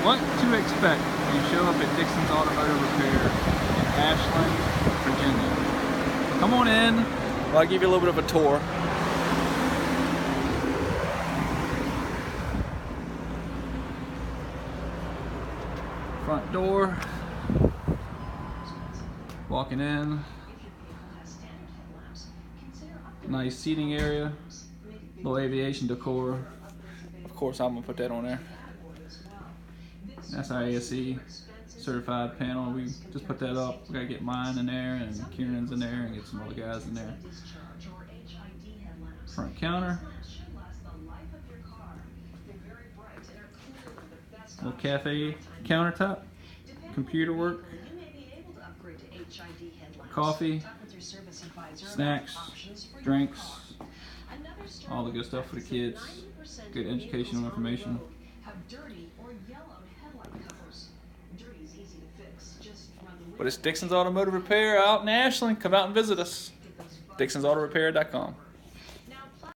What to expect when you show up at Dixons Automotive Repair in Ashland, Virginia. Come on in, I'll give you a little bit of a tour. Front door, walking in, nice seating area, little aviation decor. Of course I'm gonna put that on there. That's our ASE certified panel. We just put that up. We gotta get mine in there and Kieran's in there and get some other guys in there. Front counter. Little cafe countertop. Computer work. Coffee. Snacks. Drinks. All the good stuff for the kids. Good educational information. But it's Dixons Automotive Repair out in Ashland. Come out and visit us. DixonsAutoRepair.com.